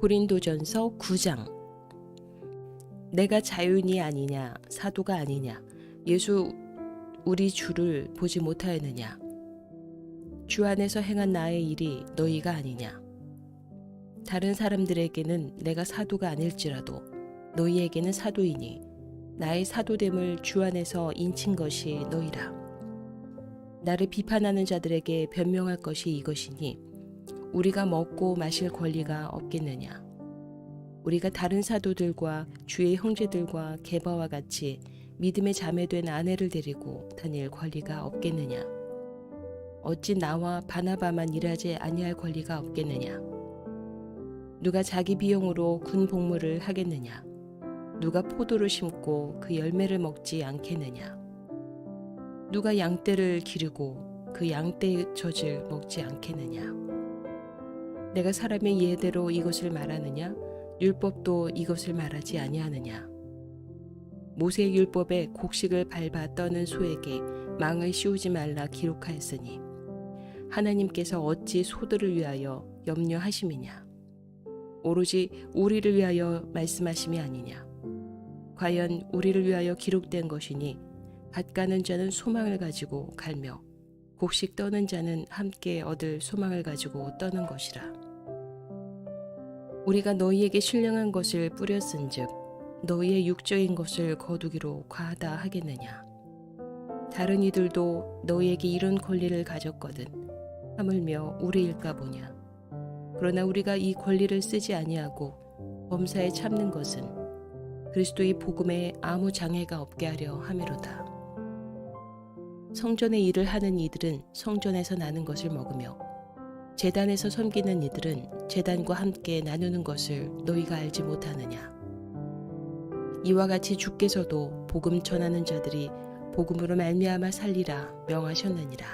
고린도전서 9장. 내가 자유인이 아니냐, 사도가 아니냐, 예수 우리 주를 보지 못하였느냐, 주 안에서 행한 나의 일이 너희가 아니냐. 다른 사람들에게는 내가 사도가 아닐지라도 너희에게는 사도이니 나의 사도됨을 주 안에서 인친 것이 너희라. 나를 비판하는 자들에게 변명할 것이 이것이니 우리가 먹고 마실 권리가 없겠느냐. 우리가 다른 사도들과 주의 형제들과 게바와 같이 믿음의 자매된 아내를 데리고 다닐 권리가 없겠느냐. 어찌 나와 바나바만 일하지 아니할 권리가 없겠느냐. 누가 자기 비용으로 군 복무를 하겠느냐. 누가 포도를 심고 그 열매를 먹지 않겠느냐. 누가 양떼를 기르고 그 양떼의 젖을 먹지 않겠느냐. 내가 사람의 예대로 이것을 말하느냐? 율법도 이것을 말하지 아니하느냐? 모세의 율법에 곡식을 밟아 떠는 소에게 망을 씌우지 말라 기록하였으니 하나님께서 어찌 소들을 위하여 염려하심이냐? 오로지 우리를 위하여 말씀하심이 아니냐? 과연 우리를 위하여 기록된 것이니 밭 가는 자는 소망을 가지고 갈며 곡식 떠는 자는 함께 얻을 소망을 가지고 떠는 것이라. 우리가 너희에게 신령한 것을 뿌렸은즉 너희의 육적인 것을 거두기로 과하다 하겠느냐. 다른 이들도 너희에게 이런 권리를 가졌거든 하물며 우리일까 보냐. 그러나 우리가 이 권리를 쓰지 아니하고 범사에 참는 것은 그리스도의 복음에 아무 장애가 없게 하려 함이로다. 성전의 일을 하는 이들은 성전에서 나는 것을 먹으며 제단에서 섬기는 이들은 제단과 함께 나누는 것을 너희가 알지 못하느냐. 이와 같이 주께서도 복음 전하는 자들이 복음으로 말미암아 살리라 명하셨느니라.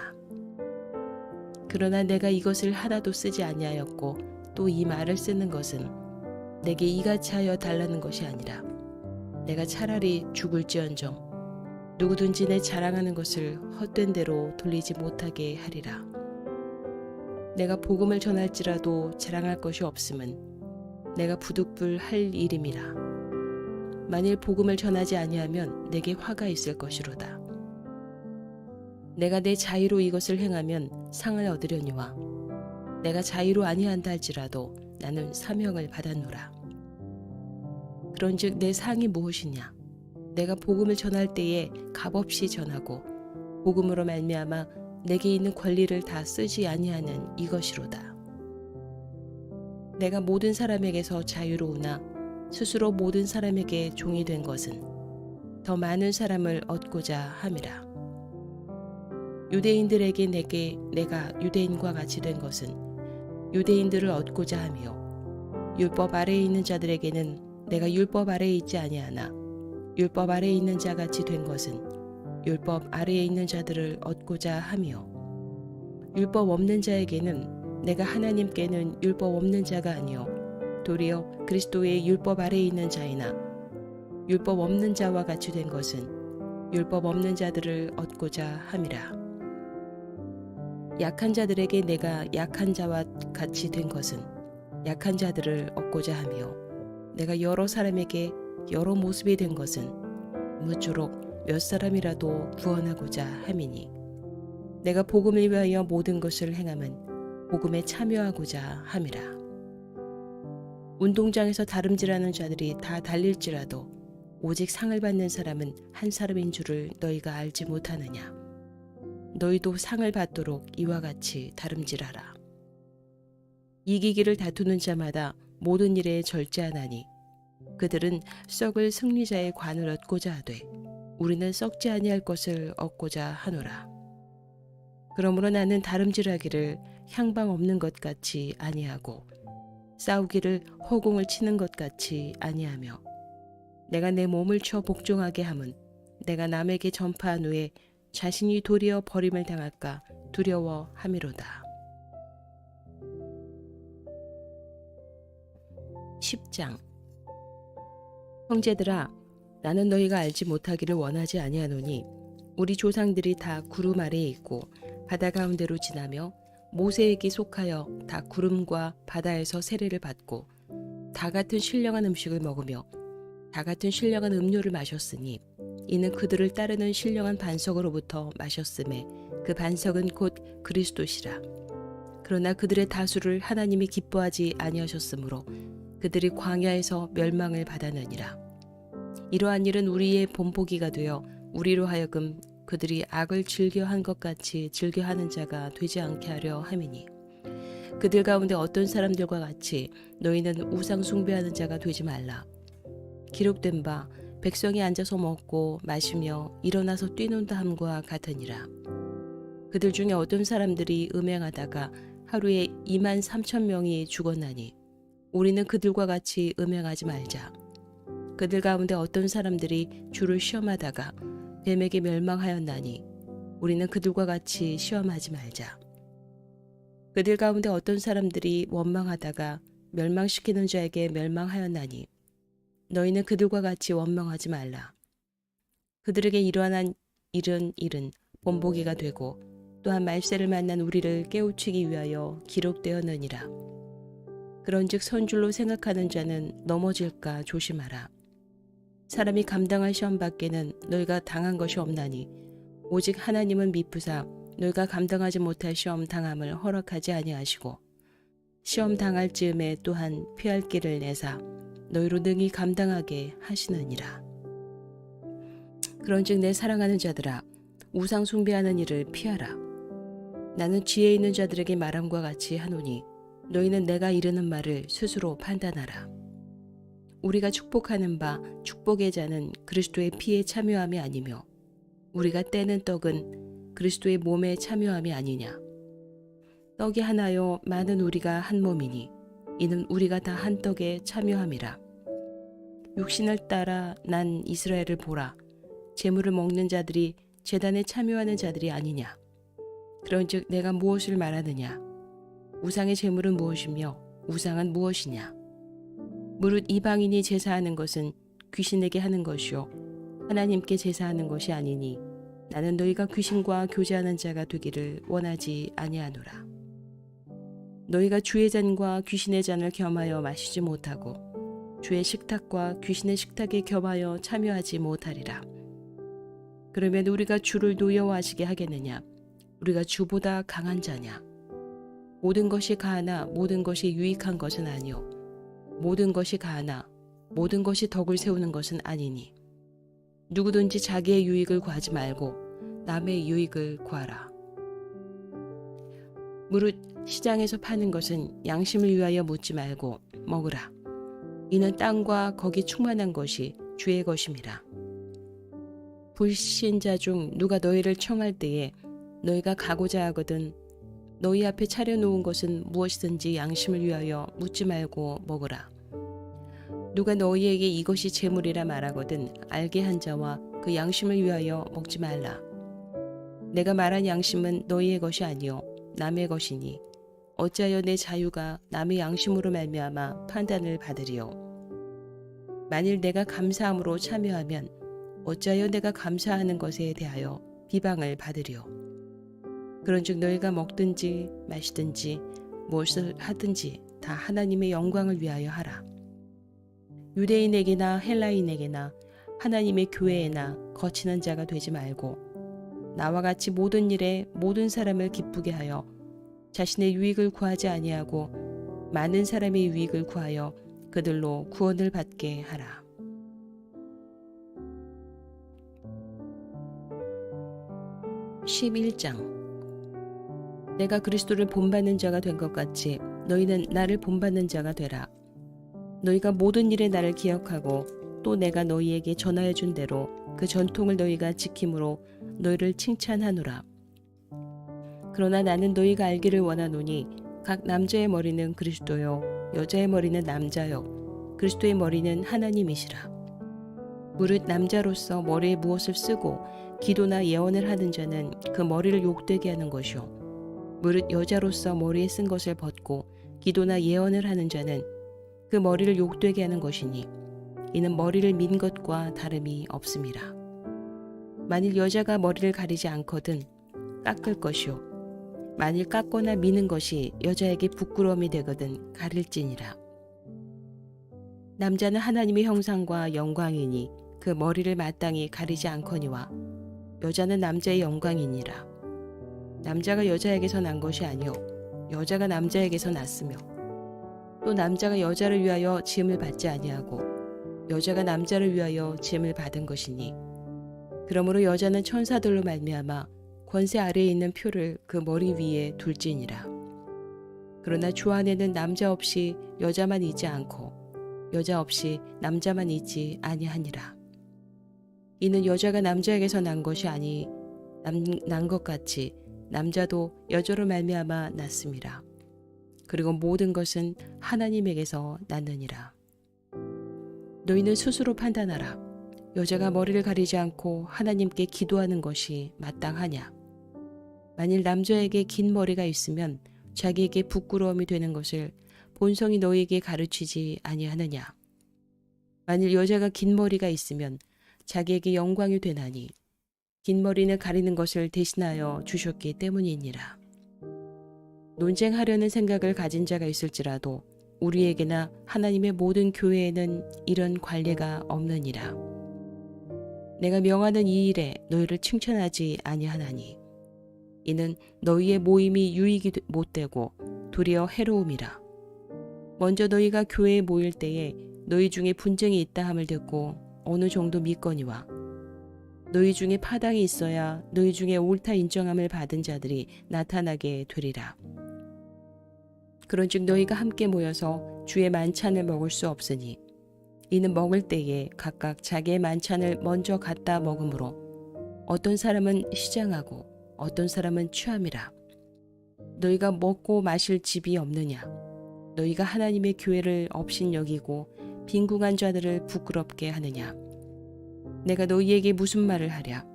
그러나 내가 이것을 하나도 쓰지 아니하였고 또 이 말을 쓰는 것은 내게 이같이 하여 달라는 것이 아니라 내가 차라리 죽을지언정 누구든지 내 자랑하는 것을 헛된 대로 돌리지 못하게 하리라. 내가 복음을 전할지라도 자랑할 것이 없음은 내가 부득불 할 일임이라. 만일 복음을 전하지 아니하면 내게 화가 있을 것이로다. 내가 내 자의로 이것을 행하면 상을 얻으려니와 내가 자의로 아니한다 할지라도 나는 사명을 받았노라. 그런즉 내 상이 무엇이냐? 내가 복음을 전할 때에 값없이 전하고 복음으로 말미암아 내게 있는 권리를 다 쓰지 아니하는 이것이로다. 내가 모든 사람에게서 자유로우나 스스로 모든 사람에게 종이 된 것은 더 많은 사람을 얻고자 함이라. 유대인들에게 내가 유대인과 같이 된 것은 유대인들을 얻고자 하며 율법 아래에 있는 자들에게는 내가 율법 아래에 있지 아니하나 율법 아래에 있는 자 같이 된 것은 율법 아래에 있는 자들을 얻고자 하며 율법 없는 자에게는 내가 하나님께는 율법 없는 자가 아니요 도리어 그리스도의 율법 아래에 있는 자이나 율법 없는 자와 같이 된 것은 율법 없는 자들을 얻고자 함이라. 약한 자들에게 내가 약한 자와 같이 된 것은 약한 자들을 얻고자 하며 내가 여러 사람에게 여러 모습이 된 것은 무쪼록 몇 사람이라도 구원하고자 함이니 내가 복음을 위하여 모든 것을 행함은 복음에 참여하고자 함이라. 운동장에서 다름질하는 자들이 다 달릴지라도 오직 상을 받는 사람은 한 사람인 줄을 너희가 알지 못하느냐. 너희도 상을 받도록 이와 같이 다름질하라. 이기기를 다투는 자마다 모든 일에 절제하나니 그들은 썩을 승리자의 관을 얻고자 하되 우리는 썩지 아니할 것을 얻고자 하노라. 그러므로 나는 다름질하기를 향방 없는 것 같이 아니하고 싸우기를 허공을 치는 것 같이 아니하며 내가 내 몸을 쳐 복종하게 함은 내가 남에게 전파한 후에 자신이 도리어 버림을 당할까 두려워 함이로다. 10장. 형제들아, 나는 너희가 알지 못하기를 원하지 아니하노니 우리 조상들이 다 구름 아래에 있고 바다 가운데로 지나며 모세에게 속하여 다 구름과 바다에서 세례를 받고 다 같은 신령한 음식을 먹으며 다 같은 신령한 음료를 마셨으니 이는 그들을 따르는 신령한 반석으로부터 마셨음에 그 반석은 곧 그리스도시라. 그러나 그들의 다수를 하나님이 기뻐하지 아니하셨으므로 그들이 광야에서 멸망을 받았느니라. 이러한 일은 우리의 본보기가 되어 우리로 하여금 그들이 악을 즐겨한 것 같이 즐겨하는 자가 되지 않게 하려 함이니 그들 가운데 어떤 사람들과 같이 너희는 우상 숭배하는 자가 되지 말라. 기록된 바 백성이 앉아서 먹고 마시며 일어나서 뛰논다 함과 같으니라. 그들 중에 어떤 사람들이 음행하다가 하루에 23,000명이 죽었나니 우리는 그들과 같이 음행하지 말자. 그들 가운데 어떤 사람들이 주를 시험하다가 뱀에게 멸망하였나니 우리는 그들과 같이 시험하지 말자. 그들 가운데 어떤 사람들이 원망하다가 멸망시키는 자에게 멸망하였나니 너희는 그들과 같이 원망하지 말라. 그들에게 일어난 일은 본보기가 되고 또한 말세를 만난 우리를 깨우치기 위하여 기록되었느니라. 그런즉 선줄로 생각하는 자는 넘어질까 조심하라. 사람이 감당할 시험 밖에는 너희가 당한 것이 없나니 오직 하나님은 미쁘사 너희가 감당하지 못할 시험 당함을 허락하지 아니하시고 시험 당할 즈음에 또한 피할 길을 내사 너희로 능히 감당하게 하시느니라. 그런즉 내 사랑하는 자들아 우상 숭배하는 일을 피하라. 나는 지혜 있는 자들에게 말함과 같이 하노니 너희는 내가 이르는 말을 스스로 판단하라. 우리가 축복하는 바 축복의 자는 그리스도의 피에 참여함이 아니며 우리가 떼는 떡은 그리스도의 몸에 참여함이 아니냐. 떡이 하나요 많은 우리가 한 몸이니 이는 우리가 다 한 떡에 참여함이라. 육신을 따라 난 이스라엘을 보라. 제물을 먹는 자들이 제단에 참여하는 자들이 아니냐. 그런즉 내가 무엇을 말하느냐. 우상의 제물은 무엇이며 우상은 무엇이냐. 무릇 이방인이 제사하는 것은 귀신에게 하는 것이요 하나님께 제사하는 것이 아니니 나는 너희가 귀신과 교제하는 자가 되기를 원하지 아니하노라. 너희가 주의 잔과 귀신의 잔을 겸하여 마시지 못하고 주의 식탁과 귀신의 식탁에 겸하여 참여하지 못하리라. 그러면 우리가 주를 노여워하시게 하겠느냐. 우리가 주보다 강한 자냐. 모든 것이 가하나 모든 것이 유익한 것은 아니요 모든 것이 가하나 모든 것이 덕을 세우는 것은 아니니 누구든지 자기의 유익을 구하지 말고 남의 유익을 구하라. 무릇 시장에서 파는 것은 양심을 위하여 묻지 말고 먹으라. 이는 땅과 거기 충만한 것이 주의 것임이라. 불신자 중 누가 너희를 청할 때에 너희가 가고자 하거든 너희 앞에 차려놓은 것은 무엇이든지 양심을 위하여 묻지 말고 먹으라. 누가 너희에게 이것이 재물이라 말하거든 알게 한 자와 그 양심을 위하여 먹지 말라. 내가 말한 양심은 너희의 것이 아니요 남의 것이니 어찌하여 내 자유가 남의 양심으로 말미암아 판단을 받으리요. 만일 내가 감사함으로 참여하면 어찌하여 내가 감사하는 것에 대하여 비방을 받으리요. 그런즉 너희가 먹든지 마시든지 무엇을 하든지 다 하나님의 영광을 위하여 하라. 유대인에게나 헬라인에게나 하나님의 교회에나 거치는 자가 되지 말고 나와 같이 모든 일에 모든 사람을 기쁘게 하여 자신의 유익을 구하지 아니하고 많은 사람의 유익을 구하여 그들로 구원을 받게 하라. (11장) 내가 그리스도를 본받는 자가 된 것 같이 너희는 나를 본받는 자가 되라. 너희가 모든 일에 나를 기억하고 또 내가 너희에게 전하여 준 대로 그 전통을 너희가 지킴으로 너희를 칭찬하노라. 그러나 나는 너희가 알기를 원하노니 각 남자의 머리는 그리스도요 여자의 머리는 남자요 그리스도의 머리는 하나님이시라. 무릇 남자로서 머리에 무엇을 쓰고 기도나 예언을 하는 자는 그 머리를 욕되게 하는 것이요 무릇 여자로서 머리에 쓴 것을 벗고 기도나 예언을 하는 자는 그 머리를 욕되게 하는 것이니 이는 머리를 민 것과 다름이 없음이라. 만일 여자가 머리를 가리지 않거든 깎을 것이요 만일 깎거나 미는 것이 여자에게 부끄러움이 되거든 가릴지니라. 남자는 하나님의 형상과 영광이니 그 머리를 마땅히 가리지 않거니와 여자는 남자의 영광이니라. 남자가 여자에게서 난 것이 아니요 여자가 남자에게서 났으며 또 남자가 여자를 위하여 지음을 받지 아니하고 여자가 남자를 위하여 지음을 받은 것이니 그러므로 여자는 천사들로 말미암아 권세 아래에 있는 표를 그 머리 위에 둘지니라. 그러나 주 안에는 남자 없이 여자만 있지 않고 여자 없이 남자만 있지 아니하니라. 이는 여자가 남자에게서 난 것이 아니 난 것 같이 남자도 여자로 말미암아 났음이라. 그리고 모든 것은 하나님에게서 났느니라. 너희는 스스로 판단하라. 여자가 머리를 가리지 않고 하나님께 기도하는 것이 마땅하냐? 만일 남자에게 긴 머리가 있으면 자기에게 부끄러움이 되는 것을 본성이 너희에게 가르치지 아니하느냐? 만일 여자가 긴 머리가 있으면 자기에게 영광이 되나니 긴 머리는 가리는 것을 대신하여 주셨기 때문이니라. 논쟁하려는 생각을 가진 자가 있을지라도 우리에게나 하나님의 모든 교회에는 이런 관례가 없느니라. 내가 명하는 이 일에 너희를 칭찬하지 아니하나니 이는 너희의 모임이 유익이 못되고 도리어 해로움이라. 먼저 너희가 교회에 모일 때에 너희 중에 분쟁이 있다 함을 듣고 어느 정도 믿거니와 너희 중에 파당이 있어야 너희 중에 옳다 인정함을 받은 자들이 나타나게 되리라. 그런즉 너희가 함께 모여서 주의 만찬을 먹을 수 없으니 이는 먹을 때에 각각 자기의 만찬을 먼저 갖다 먹으므로 어떤 사람은 시장하고 어떤 사람은 취함이라. 너희가 먹고 마실 집이 없느냐? 너희가 하나님의 교회를 업신여기고 빈궁한 자들을 부끄럽게 하느냐? 내가 너희에게 무슨 말을 하랴?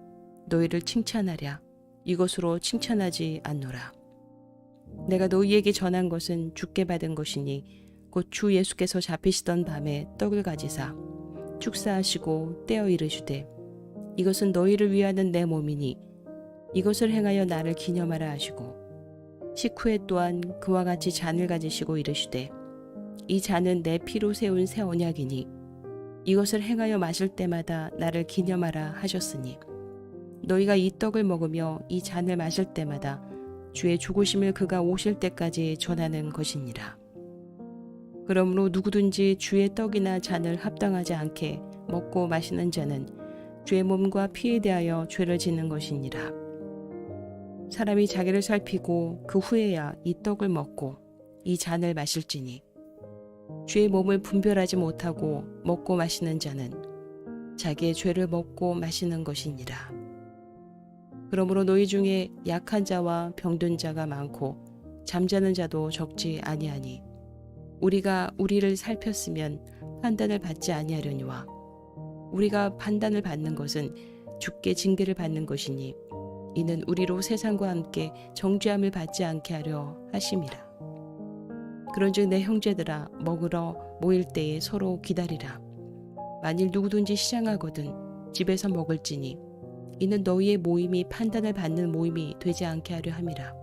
너희를 칭찬하랴? 이것으로 칭찬하지 않노라. 내가 너희에게 전한 것은 주께 받은 것이니 곧 주 예수께서 잡히시던 밤에 떡을 가지사 축사하시고 떼어 이르시되 이것은 너희를 위하는 내 몸이니 이것을 행하여 나를 기념하라 하시고 식후에 또한 그와 같이 잔을 가지시고 이르시되 이 잔은 내 피로 세운 새 언약이니 이것을 행하여 마실 때마다 나를 기념하라 하셨으니 너희가 이 떡을 먹으며 이 잔을 마실 때마다 주의 죽으심을 그가 오실 때까지 전하는 것이니라. 그러므로 누구든지 주의 떡이나 잔을 합당하지 않게 먹고 마시는 자는 주의 몸과 피에 대하여 죄를 짓는 것이니라. 사람이 자기를 살피고 그 후에야 이 떡을 먹고 이 잔을 마실지니 주의 몸을 분별하지 못하고 먹고 마시는 자는 자기의 죄를 먹고 마시는 것이니라. 그러므로 너희 중에 약한 자와 병든 자가 많고 잠자는 자도 적지 아니하니 우리가 우리를 살폈으면 판단을 받지 아니하려니와 우리가 판단을 받는 것은 주께 징계를 받는 것이니 이는 우리로 세상과 함께 정죄함을 받지 않게 하려 하심이라. 그런즉 내 형제들아 먹으러 모일 때에 서로 기다리라. 만일 누구든지 시장하거든 집에서 먹을지니 이는 너희의 모임이 판단을 받는 모임이 되지 않게 하려 함이라.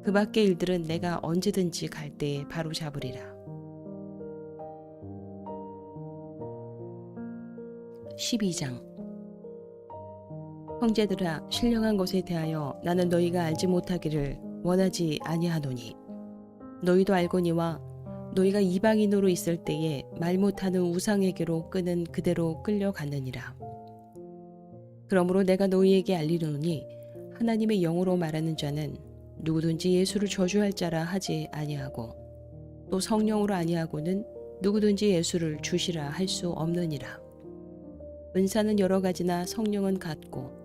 그 밖의 일들은 내가 언제든지 갈 때에 바로 잡으리라. 12장 형제들아 신령한 것에 대하여 나는 너희가 알지 못하기를 원하지 아니하노니 너희도 알거니와 너희가 이방인으로 있을 때에 말 못하는 우상에게로 끄는 그대로 끌려갔느니라. 그러므로 내가 너희에게 알리노니 하나님의 영으로 말하는 자는 누구든지 예수를 저주할 자라 하지 아니하고 또 성령으로 아니하고는 누구든지 예수를 주시라 할 수 없느니라. 은사는 여러 가지나 성령은 같고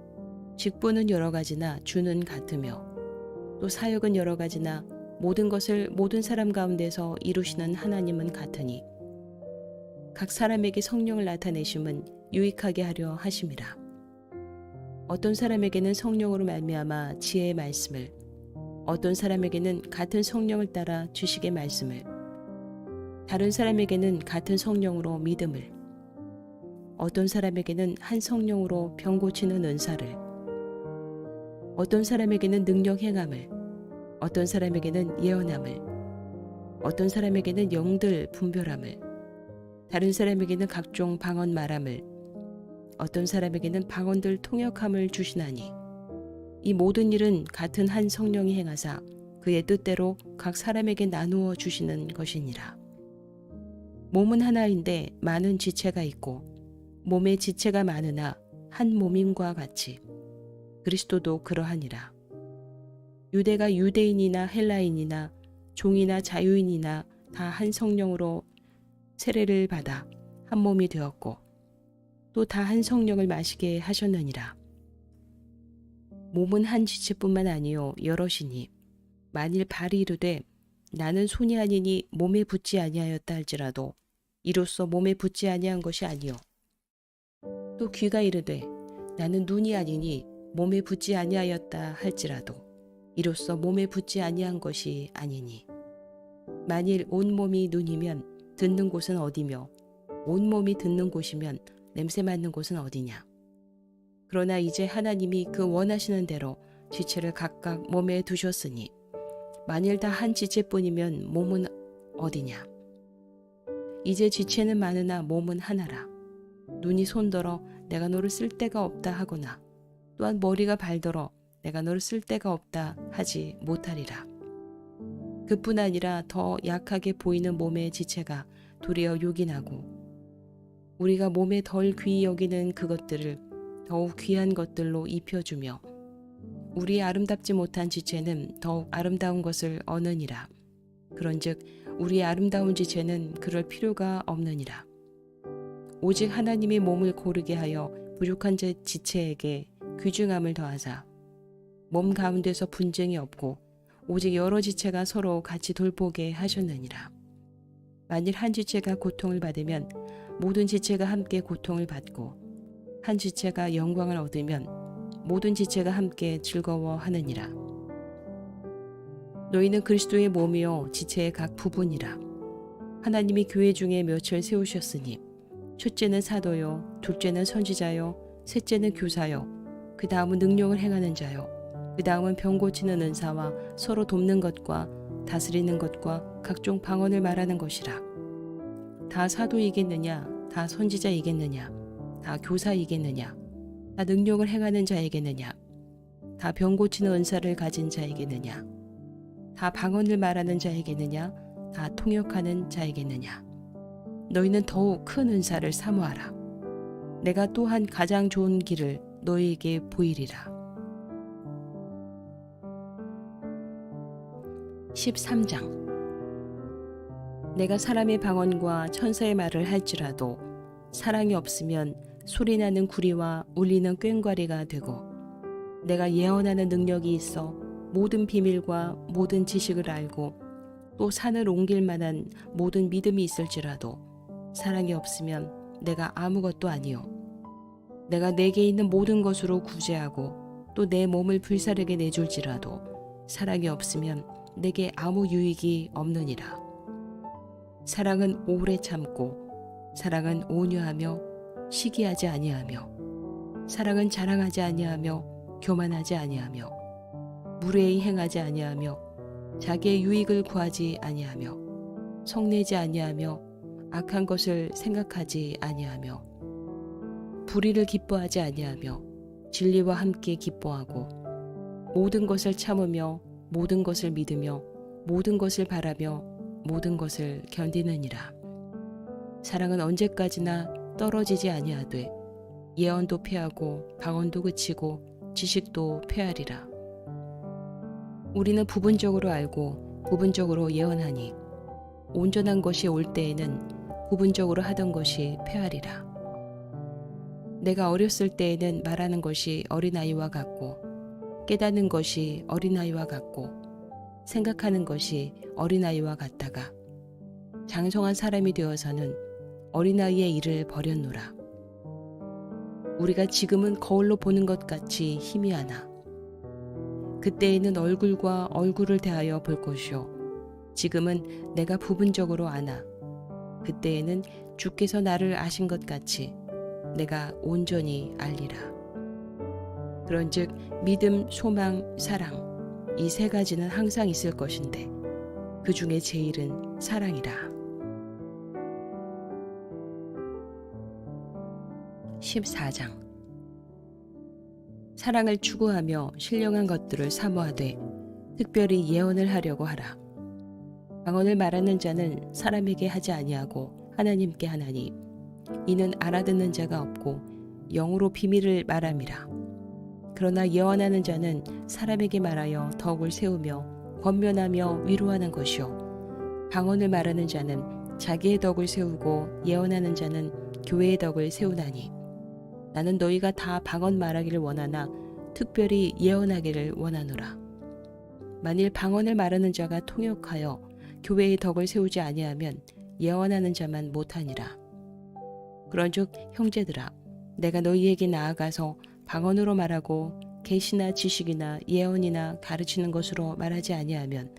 직분은 여러 가지나 주는 같으며 또 사역은 여러 가지나 모든 것을 모든 사람 가운데서 이루시는 하나님은 같으니 각 사람에게 성령을 나타내심은 유익하게 하려 하심이라. 어떤 사람에게는 성령으로 말미암아 지혜의 말씀을 어떤 사람에게는 같은 성령을 따라 지식의 말씀을 다른 사람에게는 같은 성령으로 믿음을 어떤 사람에게는 한 성령으로 병 고치는 은사를 어떤 사람에게는 능력 행함을 어떤 사람에게는 예언함을 어떤 사람에게는 영들 분별함을 다른 사람에게는 각종 방언 말함을, 어떤 사람에게는 방언들 통역함을 주시나니 이 모든 일은 같은 한 성령이 행하사 그의 뜻대로 각 사람에게 나누어 주시는 것이니라. 몸은 하나인데 많은 지체가 있고 몸의 지체가 많으나 한 몸임과 같이 그리스도도 그러하니라. 유대가 유대인이나 헬라인이나 종이나 자유인이나 다 한 성령으로 세례를 받아 한 몸이 되었고 또 다 한 성령을 마시게 하셨느니라. 몸은 한 지체뿐만 아니요 여럿이니 만일 발이 이르되 나는 손이 아니니 몸에 붙지 아니하였다 할지라도 이로써 몸에 붙지 아니한 것이 아니요 또 귀가 이르되 나는 눈이 아니니 몸에 붙지 아니하였다 할지라도 이로써 몸에 붙지 아니한 것이 아니니 만일 온 몸이 눈이면 듣는 곳은 어디며 온 몸이 듣는 곳이면 냄새 맡는 곳은 어디냐. 그러나 이제 하나님이 그 원하시는 대로 지체를 각각 몸에 두셨으니 만일 다 한 지체뿐이면 몸은 어디냐. 이제 지체는 많으나 몸은 하나라. 눈이 손들어 내가 너를 쓸 데가 없다 하거나 또한 머리가 발들어 내가 너를 쓸 데가 없다 하지 못하리라. 그뿐 아니라 더 약하게 보이는 몸의 지체가 도리어 요긴하고 우리가 몸에 덜 귀히 여기는 그것들을 더욱 귀한 것들로 입혀주며 우리 아름답지 못한 지체는 더욱 아름다운 것을 얻느니라. 그런즉 우리의 아름다운 지체는 그럴 필요가 없느니라. 오직 하나님이 몸을 고르게 하여 부족한 지체에게 귀중함을 더하사 몸 가운데서 분쟁이 없고 오직 여러 지체가 서로 같이 돌보게 하셨느니라. 만일 한 지체가 고통을 받으면 모든 지체가 함께 고통을 받고 한 지체가 영광을 얻으면 모든 지체가 함께 즐거워하느니라. 너희는 그리스도의 몸이요 지체의 각 부분이라. 하나님이 교회 중에 몇을 세우셨으니 첫째는 사도요, 둘째는 선지자요, 셋째는 교사요, 그 다음은 능력을 행하는 자요, 그 다음은 병 고치는 은사와 서로 돕는 것과 다스리는 것과 각종 방언을 말하는 것이라. 다 사도이겠느냐, 다 선지자이겠느냐, 다 교사이겠느냐, 다 능력을 행하는 자이겠느냐, 다 병 고치는 은사를 가진 자이겠느냐, 다 방언을 말하는 자이겠느냐, 다 통역하는 자이겠느냐. 너희는 더욱 큰 은사를 사모하라. 내가 또한 가장 좋은 길을 너희에게 보이리라. 13장. 내가 사람의 방언과 천사의 말을 할지라도 사랑이 없으면 소리나는 구리와 울리는 꽹과리가 되고 내가 예언하는 능력이 있어 모든 비밀과 모든 지식을 알고 또 산을 옮길 만한 모든 믿음이 있을지라도 사랑이 없으면 내가 아무것도 아니요 내가 내게 있는 모든 것으로 구제하고 또 내 몸을 불사르게 내줄지라도 사랑이 없으면 내게 아무 유익이 없느니라. 사랑은 오래 참고 사랑은 온유하며 시기하지 아니하며 사랑은 자랑하지 아니하며 교만하지 아니하며 무례히 행하지 아니하며 자기의 유익을 구하지 아니하며 성내지 아니하며 악한 것을 생각하지 아니하며 불의를 기뻐하지 아니하며 진리와 함께 기뻐하고 모든 것을 참으며 모든 것을 믿으며 모든 것을 바라며 모든 것을 견디느니라. 사랑은 언제까지나 떨어지지 아니하되 예언도 패하고 방언도 그치고 지식도 패하리라. 우리는 부분적으로 알고 부분적으로 예언하니 온전한 것이 올 때에는 부분적으로 하던 것이 패하리라. 내가 어렸을 때에는 말하는 것이 어린아이와 같고 깨닫는 것이 어린아이와 같고 생각하는 것이 어린아이와 같다가 장성한 사람이 되어서는 어린아이의 일을 버렸노라. 우리가 지금은 거울로 보는 것 같이 희미하나 그때에는 얼굴과 얼굴을 대하여 볼 것이요 지금은 내가 부분적으로 아나 그때에는 주께서 나를 아신 것 같이 내가 온전히 알리라. 그런즉 믿음, 소망, 사랑 이 세 가지는 항상 있을 것인데 그 중에 제일은 사랑이라. 14장. 사랑을 추구하며 신령한 것들을 사모하되 특별히 예언을 하려고 하라. 방언을 말하는 자는 사람에게 하지 아니하고 하나님께 하나니 이는 알아듣는 자가 없고 영으로 비밀을 말함이라. 그러나 예언하는 자는 사람에게 말하여 덕을 세우며 권면하며 위로하는 것이요 방언을 말하는 자는 자기의 덕을 세우고 예언하는 자는 교회의 덕을 세우나니 나는 너희가 다 방언 말하기를 원하나 특별히 예언하기를 원하노라. 만일 방언을 말하는 자가 통역하여 교회의 덕을 세우지 아니하면 예언하는 자만 못하니라. 그런즉 형제들아, 내가 너희에게 나아가서 방언으로 말하고 계시나 지식이나 예언이나 가르치는 것으로 말하지 아니하면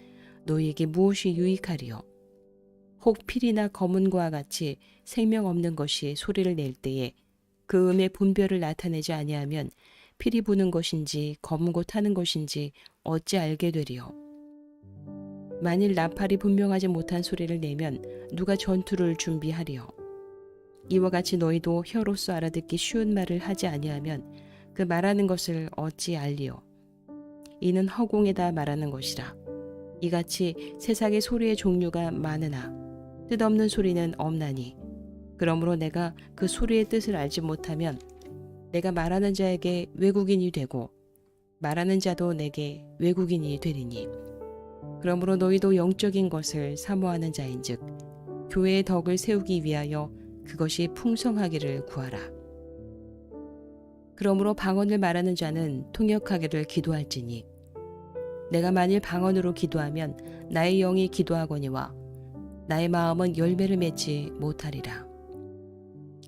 너희에게 무엇이 유익하리요? 혹 필이나 검은과 같이 생명 없는 것이 소리를 낼 때에 그 음의 분별을 나타내지 아니하면 필이 부는 것인지 검은고 타는 것인지 어찌 알게 되리요? 만일 나팔이 분명하지 못한 소리를 내면 누가 전투를 준비하리요? 이와 같이 너희도 혀로서 알아듣기 쉬운 말을 하지 아니하면 그 말하는 것을 어찌 알리요? 이는 허공에다 말하는 것이라. 이같이 세상의 소리의 종류가 많으나 뜻없는 소리는 없나니 그러므로 내가 그 소리의 뜻을 알지 못하면 내가 말하는 자에게 외국인이 되고 말하는 자도 내게 외국인이 되리니 그러므로 너희도 영적인 것을 사모하는 자인즉 교회의 덕을 세우기 위하여 그것이 풍성하기를 구하라. 그러므로 방언을 말하는 자는 통역하기를 기도할지니 내가 만일 방언으로 기도하면 나의 영이 기도하거니와 나의 마음은 열매를 맺지 못하리라.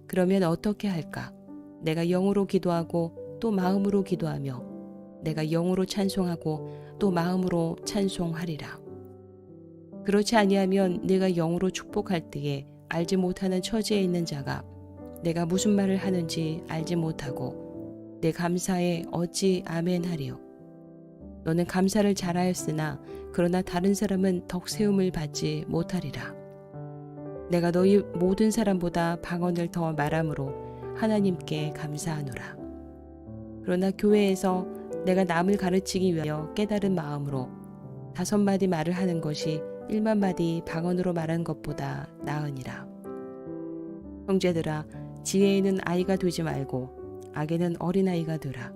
그러면 어떻게 할까? 내가 영으로 기도하고 또 마음으로 기도하며 내가 영으로 찬송하고 또 마음으로 찬송하리라. 그렇지 아니하면 내가 영으로 축복할 때에 알지 못하는 처지에 있는 자가 내가 무슨 말을 하는지 알지 못하고 내 감사에 어찌 아멘 하리요? 너는 감사를 잘하였으나 그러나 다른 사람은 덕세움을 받지 못하리라. 내가 너희 모든 사람보다 방언을 더 말함으로 하나님께 감사하노라. 그러나 교회에서 내가 남을 가르치기 위하여 깨달은 마음으로 5마디 말을 하는 것이 1만마디 방언으로 말하는 것보다 나으니라. 형제들아, 지혜에는 아이가 되지 말고 악에는 어린아이가 되라.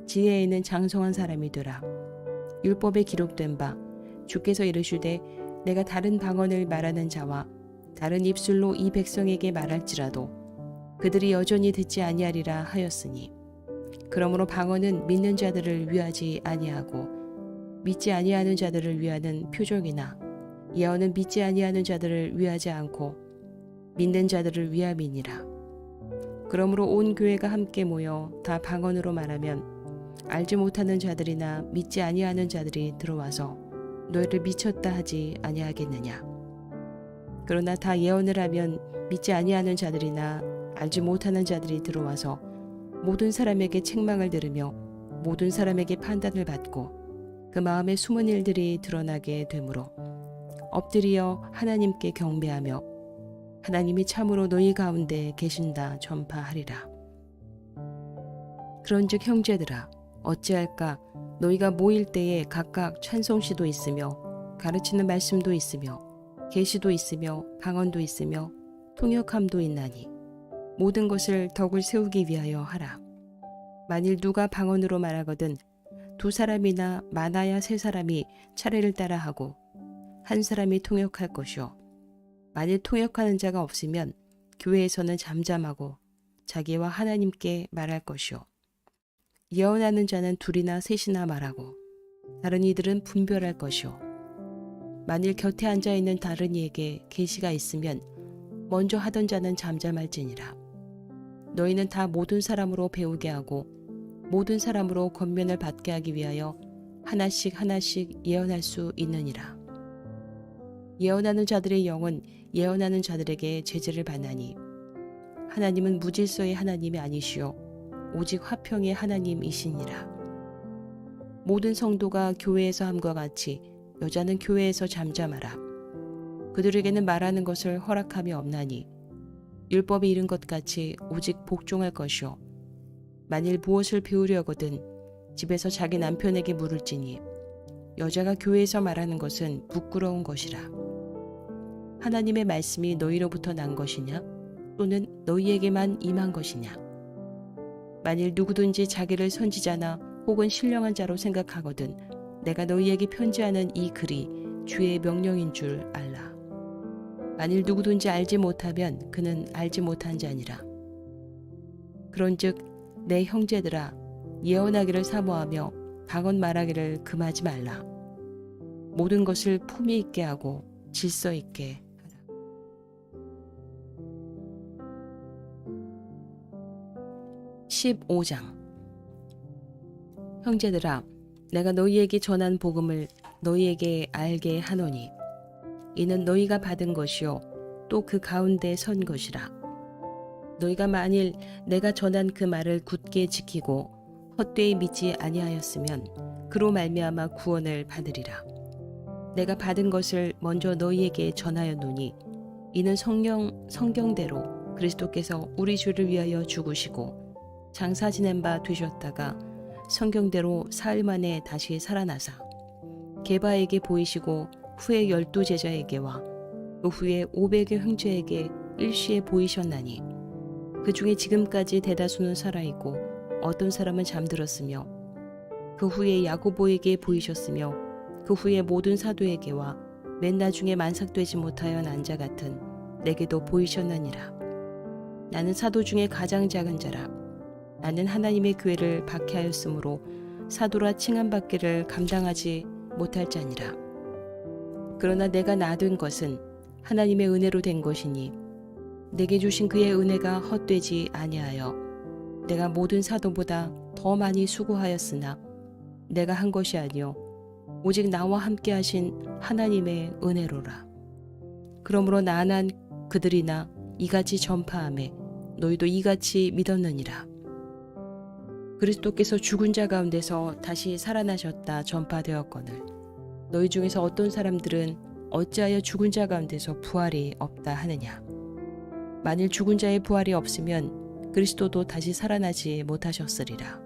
지혜에는 장성한 사람이 되라. 율법에 기록된 바 주께서 이르시되 내가 다른 방언을 말하는 자와 다른 입술로 이 백성에게 말할지라도 그들이 여전히 듣지 아니하리라 하였으니 그러므로 방언은 믿는 자들을 위하지 아니하고 믿지 아니하는 자들을 위하는 표적이나 예언은 믿지 아니하는 자들을 위하지 않고 믿는 자들을 위함이니라. 그러므로 온 교회가 함께 모여 다 방언으로 말하면 알지 못하는 자들이나 믿지 아니하는 자들이 들어와서 너희를 미쳤다 하지 아니하겠느냐. 그러나 다 예언을 하면 믿지 아니하는 자들이나 알지 못하는 자들이 들어와서 모든 사람에게 책망을 들으며 모든 사람에게 판단을 받고 그 마음에 숨은 일들이 드러나게 되므로 엎드려 하나님께 경배하며 하나님이 참으로 너희 가운데 계신다 전파하리라. 그런즉 형제들아, 어찌할까? 너희가 모일 때에 각각 찬송시도 있으며 가르치는 말씀도 있으며 계시도 있으며 방언도 있으며 통역함도 있나니 모든 것을 덕을 세우기 위하여 하라. 만일 누가 방언으로 말하거든 2사람이나 많아야 3사람이 차례를 따라 하고 1사람이 통역할 것이요. 만일 통역하는 자가 없으면 교회에서는 잠잠하고 자기와 하나님께 말할 것이요. 예언하는 자는 2이나 3이나 말하고 다른 이들은 분별할 것이요. 만일 곁에 앉아있는 다른 이에게 계시가 있으면 먼저 하던 자는 잠잠할지니라. 너희는 다 모든 사람으로 배우게 하고 모든 사람으로 권면을 받게 하기 위하여 하나씩 하나씩 예언할 수 있느니라. 예언하는 자들의 영은 예언하는 자들에게 제재를 받나니 하나님은 무질서의 하나님이 아니시오 오직 화평의 하나님이시니라. 모든 성도가 교회에서 함과 같이 여자는 교회에서 잠잠하라. 그들에게는 말하는 것을 허락함이 없나니 율법에 이른 것 같이 오직 복종할 것이요 만일 무엇을 배우려거든 집에서 자기 남편에게 물을지니 여자가 교회에서 말하는 것은 부끄러운 것이라. 하나님의 말씀이 너희로부터 난 것이냐 또는 너희에게만 임한 것이냐. 만일 누구든지 자기를 선지자나 혹은 신령한 자로 생각하거든 내가 너희에게 편지하는 이 글이 주의 명령인 줄 알라. 만일 누구든지 알지 못하면 그는 알지 못한 자니라. 그런즉 내 형제들아 예언하기를 사모하며 방언 말하기를 금하지 말라. 모든 것을 품위 있게 하고 질서 있게 하라. 15장. 형제들아 내가 너희에게 전한 복음을 너희에게 알게 하노니 이는 너희가 받은 것이요 또 그 가운데 선 것이라. 너희가 만일 내가 전한 그 말을 굳게 지키고 헛되이 믿지 아니하였으면 그로 말미암아 구원을 받으리라. 내가 받은 것을 먼저 너희에게 전하였노니 이는 성경대로 그리스도께서 우리 주를 위하여 죽으시고 장사 지낸 바 되셨다가 성경대로 사흘 만에 다시 살아나사 게바에게 보이시고 후에 12 제자에게와 그 후에 500여 형제에게 일시에 보이셨나니 그 중에 지금까지 대다수는 살아있고 어떤 사람은 잠들었으며 그 후에 야고보에게 보이셨으며 그 후에 모든 사도에게와 맨 나중에 만삭되지 못하여 난 자 같은 내게도 보이셨나니라. 나는 사도 중에 가장 작은 자라. 나는 하나님의 교회를 박해하였으므로 사도라 칭함받기를 감당하지 못할 자니라. 그러나 내가 나된 것은 하나님의 은혜로 된 것이니 내게 주신 그의 은혜가 헛되지 아니하여 내가 모든 사도보다 더 많이 수고하였으나 내가 한 것이 아니요 오직 나와 함께 하신 하나님의 은혜로라. 그러므로 나난 그들이나 이같이 전파하매 너희도 이같이 믿었느니라. 그리스도께서 죽은 자 가운데서 다시 살아나셨다 전파되었거늘 너희 중에서 어떤 사람들은 어찌하여 죽은 자 가운데서 부활이 없다 하느냐. 만일 죽은 자의 부활이 없으면 그리스도도 다시 살아나지 못하셨으리라.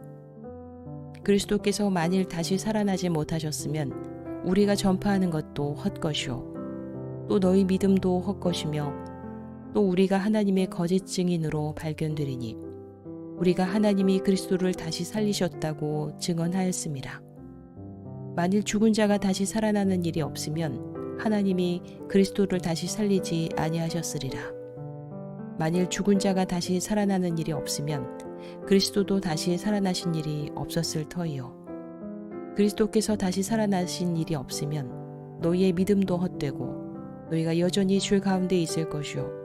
그리스도께서 만일 다시 살아나지 못하셨으면 우리가 전파하는 것도 헛것이요 또 너희 믿음도 헛것이며 또 우리가 하나님의 거짓 증인으로 발견되리니 우리가 하나님이 그리스도를 다시 살리셨다고 증언하였음이라. 만일 죽은 자가 다시 살아나는 일이 없으면 하나님이 그리스도를 다시 살리지 아니하셨으리라. 만일 죽은 자가 다시 살아나는 일이 없으면 그리스도도 다시 살아나신 일이 없었을 터이요. 그리스도께서 다시 살아나신 일이 없으면 너희의 믿음도 헛되고 너희가 여전히 줄 가운데 있을 것이요.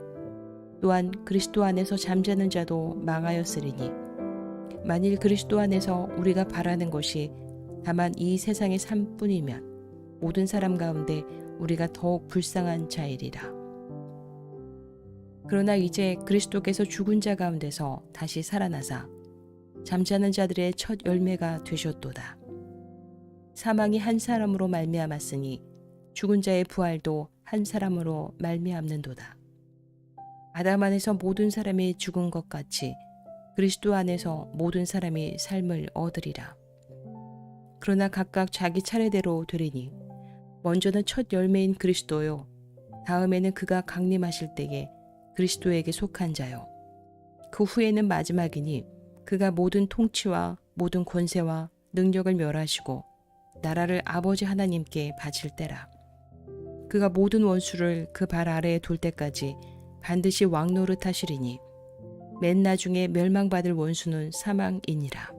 또한 그리스도 안에서 잠자는 자도 망하였으리니 만일 그리스도 안에서 우리가 바라는 것이 다만 이 세상의 삶뿐이면 모든 사람 가운데 우리가 더욱 불쌍한 자이리라. 그러나 이제 그리스도께서 죽은 자 가운데서 다시 살아나사 잠자는 자들의 첫 열매가 되셨도다. 사망이 한 사람으로 말미암았으니 죽은 자의 부활도 한 사람으로 말미암는도다. 아담 안에서 모든 사람이 죽은 것 같이 그리스도 안에서 모든 사람이 삶을 얻으리라. 그러나 각각 자기 차례대로 되리니 먼저는 첫 열매인 그리스도요 다음에는 그가 강림하실 때에 그리스도에게 속한 자요 그 후에는 마지막이니 그가 모든 통치와 모든 권세와 능력을 멸하시고 나라를 아버지 하나님께 바칠 때라. 그가 모든 원수를 그 발 아래에 둘 때까지 반드시 왕노릇 하시리니 맨 나중에 멸망받을 원수는 사망이니라.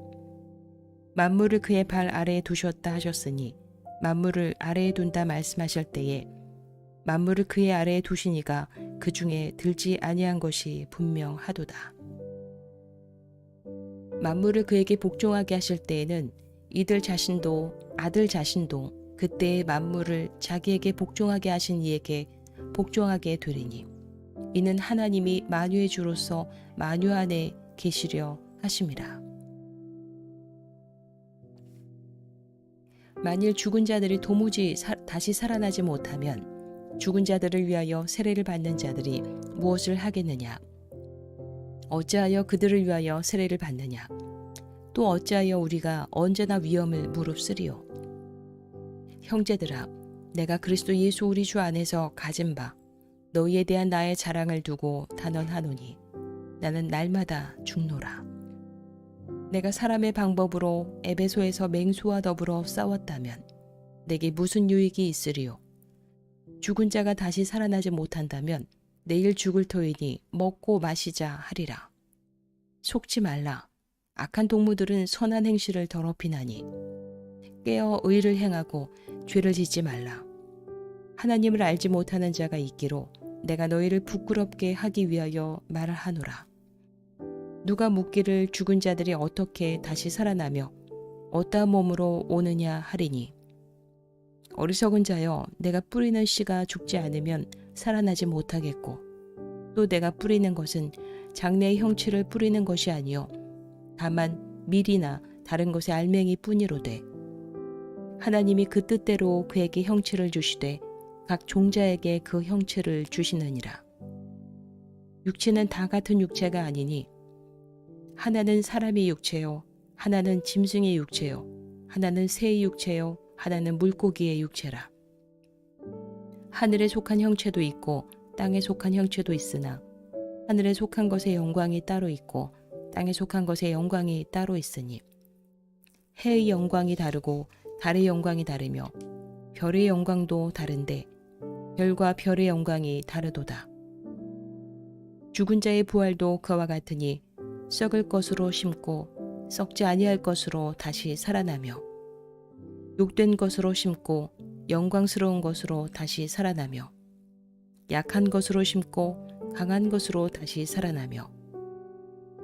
만물을 그의 발 아래에 두셨다 하셨으니 만물을 아래에 둔다 말씀하실 때에 만물을 그의 아래에 두시니가 그 중에 들지 아니한 것이 분명하도다. 만물을 그에게 복종하게 하실 때에는 이들 자신도 아들 자신도 그때의 만물을 자기에게 복종하게 하신 이에게 복종하게 되리니 이는 하나님이 만유의 주로서 만유 안에 계시려 하심이라. 만일 죽은 자들이 도무지 다시 살아나지 못하면 죽은 자들을 위하여 세례를 받는 자들이 무엇을 하겠느냐. 어찌하여 그들을 위하여 세례를 받느냐? 또 어찌하여 우리가 언제나 위험을 무릅쓰리요? 형제들아, 내가 그리스도 예수 우리 주 안에서 가진 바 너희에 대한 나의 자랑을 두고 단언하노니 나는 날마다 죽노라. 내가 사람의 방법으로 에베소에서 맹수와 더불어 싸웠다면 내게 무슨 유익이 있으리요? 죽은 자가 다시 살아나지 못한다면 내일 죽을 터이니 먹고 마시자 하리라. 속지 말라. 악한 동무들은 선한 행실을 더럽히나니 깨어 의를 행하고 죄를 짓지 말라. 하나님을 알지 못하는 자가 있기로 내가 너희를 부끄럽게 하기 위하여 말을 하노라. 누가 묻기를 죽은 자들이 어떻게 다시 살아나며 어떠한 몸으로 오느냐 하리니 어리석은 자여, 내가 뿌리는 씨가 죽지 않으면 살아나지 못하겠고 또 내가 뿌리는 것은 장래의 형체를 뿌리는 것이 아니요 다만 밀이나 다른 것의 알맹이 뿐이로되 하나님이 그 뜻대로 그에게 형체를 주시되 각 종자에게 그 형체를 주시느니라. 육체는 다 같은 육체가 아니니 하나는 사람의 육체요 하나는 짐승의 육체요 하나는 새의 육체요 하나는 물고기의 육체라. 하늘에 속한 형체도 있고 땅에 속한 형체도 있으나 하늘에 속한 것의 영광이 따로 있고 땅에 속한 것의 영광이 따로 있으니 해의 영광이 다르고 달의 영광이 다르며 별의 영광도 다른데 별과 별의 영광이 다르도다. 죽은 자의 부활도 그와 같으니 썩을 것으로 심고 썩지 아니할 것으로 다시 살아나며 욕된 것으로 심고 영광스러운 것으로 다시 살아나며 약한 것으로 심고 강한 것으로 다시 살아나며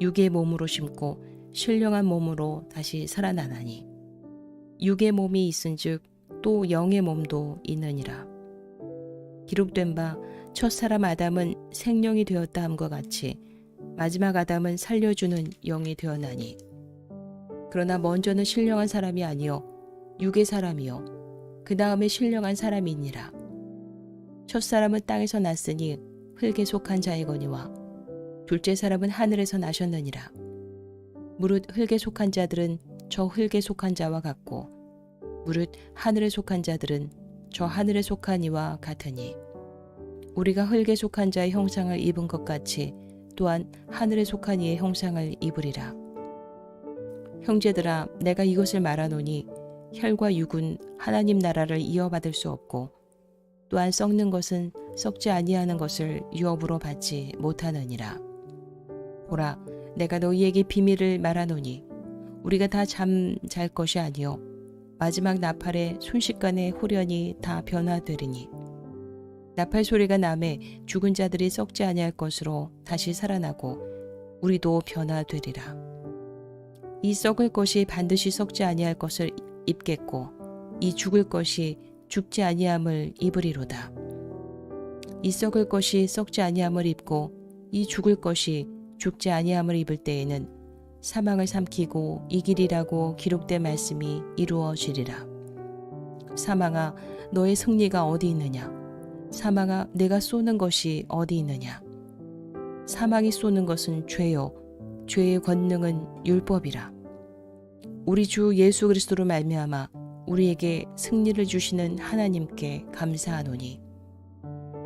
육의 몸으로 심고 신령한 몸으로 다시 살아나나니 육의 몸이 있은즉 또 영의 몸도 있느니라. 기록된 바 첫사람 아담은 생령이 되었다 함과 같이 마지막 아담은 살려주는 영이 되었나니 그러나 먼저는 신령한 사람이 아니요 육의 사람이요 그 다음에 신령한 사람이니라. 첫사람은 땅에서 났으니 흙에 속한 자이거니와 둘째 사람은 하늘에서 나셨느니라. 무릇 흙에 속한 자들은 저 흙에 속한 자와 같고 무릇 하늘에 속한 자들은 저 하늘에 속한 이와 같으니 우리가 흙에 속한 자의 형상을 입은 것 같이 또한 하늘에 속한 이의 형상을 입으리라. 형제들아, 내가 이것을 말하노니 혈과 육은 하나님 나라를 이어받을 수 없고 또한 썩는 것은 썩지 아니하는 것을 유업으로 받지 못하느니라. 보라, 내가 너희에게 비밀을 말하노니 우리가 다 잠 잘 것이 아니요 마지막 나팔에 순식간에 홀연히 다 변화되리니 나팔 소리가 나매 죽은 자들이 썩지 아니할 것으로 다시 살아나고 우리도 변화되리라. 이 썩을 것이 반드시 썩지 아니할 것을 입겠고 이 죽을 것이 죽지 아니함을 입으리로다. 이 썩을 것이 썩지 아니함을 입고 이 죽을 것이 죽지 아니함을 입을 때에는 사망을 삼키고 이기리라고 기록된 말씀이 이루어지리라. 사망아, 너의 승리가 어디 있느냐? 사망아, 내가 쏘는 것이 어디 있느냐? 사망이 쏘는 것은 죄요 죄의 권능은 율법이라. 우리 주 예수 그리스도로 말미암아 우리에게 승리를 주시는 하나님께 감사하노니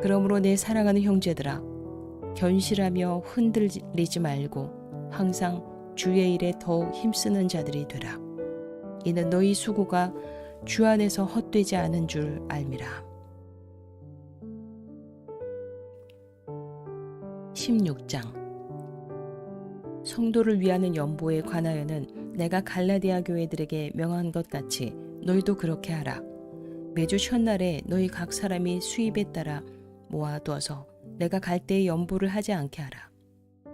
그러므로 내 사랑하는 형제들아, 견실하며 흔들리지 말고 항상 주의 일에 더욱 힘쓰는 자들이 되라. 이는 너희 수고가 주 안에서 헛되지 않은 줄 알미라. 16장 성도를 위하는 연보에 관하여는 내가 갈라디아 교회들에게 명한 것 같이 너희도 그렇게 하라. 매주 첫날에 너희 각 사람이 수입에 따라 모아두어서 내가 갈 때에 연보를 하지 않게 하라.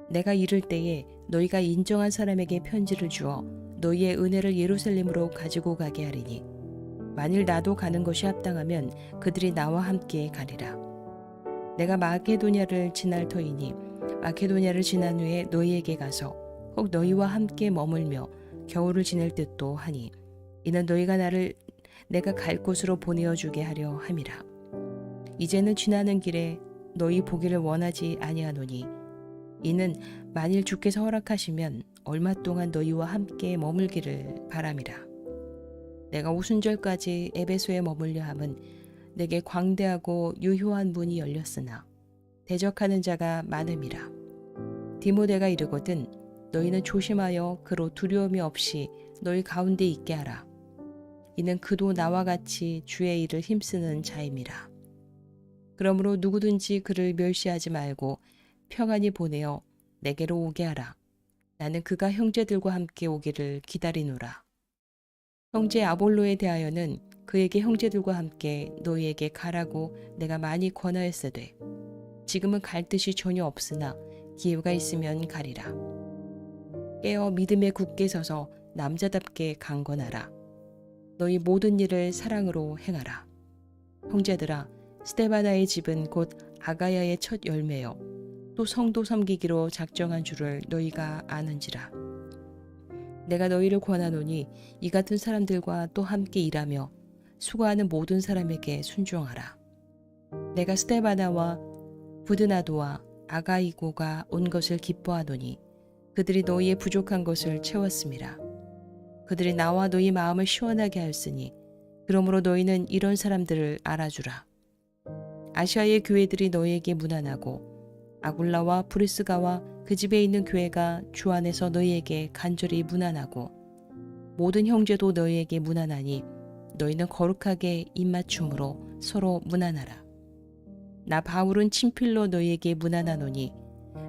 내가 이를 때에 너희가 인정한 사람에게 편지를 주어 너희의 은혜를 예루살렘으로 가지고 가게 하리니 만일 나도 가는 것이 합당하면 그들이 나와 함께 가리라. 내가 마케도냐를 지날 터이니 마케도냐를 지난 후에 너희에게 가서 혹 너희와 함께 머물며 겨울을 지낼 듯도 하니 이는 너희가 나를 내가 갈 곳으로 보내어 주게 하려 함이라. 이제는 지나는 길에 너희 보기를 원하지 아니하노니 이는 만일 주께서 허락하시면 얼마 동안 너희와 함께 머물기를 바람이라. 내가 오순절까지 에베소에 머물려 함은 내게 광대하고 유효한 문이 열렸으나 대적하는 자가 많음이라. 디모데가 이르거든 너희는 조심하여 그로 두려움이 없이 너희 가운데 있게 하라. 이는 그도 나와 같이 주의 일을 힘쓰는 자임이라. 그러므로 누구든지 그를 멸시하지 말고 평안히 보내어 내게로 오게 하라. 나는 그가 형제들과 함께 오기를 기다리노라. 형제 아볼로에 대하여는 그에게 형제들과 함께 너희에게 가라고 내가 많이 권하였으되 지금은 갈 뜻이 전혀 없으나 기회가 있으면 가리라. 깨어 믿음에 굳게 서서 남자답게 강건하라. 너희 모든 일을 사랑으로 행하라. 형제들아, 스데바나의 집은 곧 아가야의 첫 열매요 또 성도 섬기기로 작정한 줄을 너희가 아는지라. 내가 너희를 권하노니 이 같은 사람들과 또 함께 일하며 수고하는 모든 사람에게 순종하라. 내가 스데바나와 부드나도와 아가이고가 온 것을 기뻐하노니 그들이 너희의 부족한 것을 채웠음이라. 그들이 나와 너희 마음을 시원하게 하였으니 그러므로 너희는 이런 사람들을 알아주라. 아시아의 교회들이 너희에게 문안하고 아굴라와 브리스가와 그 집에 있는 교회가 주 안에서 너희에게 간절히 문안하고 모든 형제도 너희에게 문안하니 너희는 거룩하게 입맞춤으로 서로 문안하라. 나 바울은 친필로 너희에게 문안하노니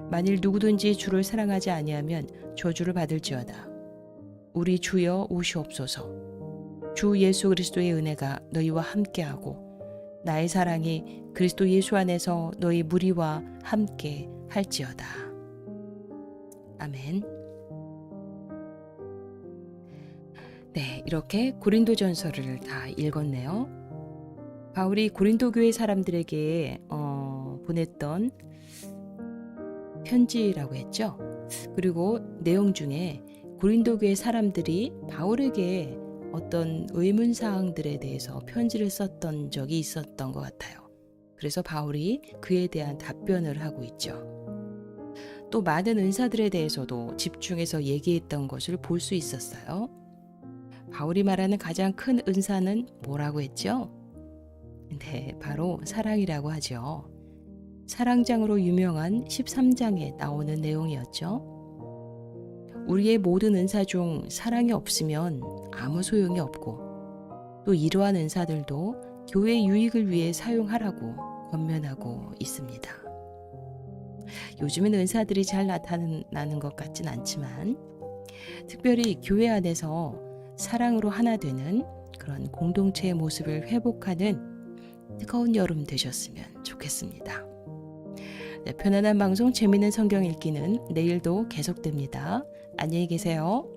만일 누구든지 주를 사랑하지 아니하면 저주를 받을지어다. 우리 주여 오시옵소서. 주 예수 그리스도의 은혜가 너희와 함께하고 나의 사랑이 그리스도 예수 안에서 너희 무리와 함께 할지어다. 아멘. 네, 이렇게 고린도전서를 다 읽었네요. 바울이 고린도 교회 사람들에게 보냈던 편지라고 했죠. 그리고 내용 중에 고린도 교회 사람들이 바울에게 어떤 의문사항들에 대해서 편지를 썼던 적이 있었던 것 같아요. 그래서 바울이 그에 대한 답변을 하고 있죠. 또 많은 은사들에 대해서도 집중해서 얘기했던 것을 볼 수 있었어요. 바울이 말하는 가장 큰 은사는 뭐라고 했죠? 네, 바로 사랑이라고 하죠. 사랑장으로 유명한 13장에 나오는 내용이었죠. 우리의 모든 은사 중 사랑이 없으면 아무 소용이 없고 또 이러한 은사들도 교회 유익을 위해 사용하라고 권면하고 있습니다. 요즘은 은사들이 잘 나타나는 것 같진 않지만 특별히 교회 안에서 사랑으로 하나 되는 그런 공동체의 모습을 회복하는 뜨거운 여름 되셨으면 좋겠습니다. 네, 편안한 방송 재미있는 성경 읽기는 내일도 계속됩니다. 안녕히 계세요.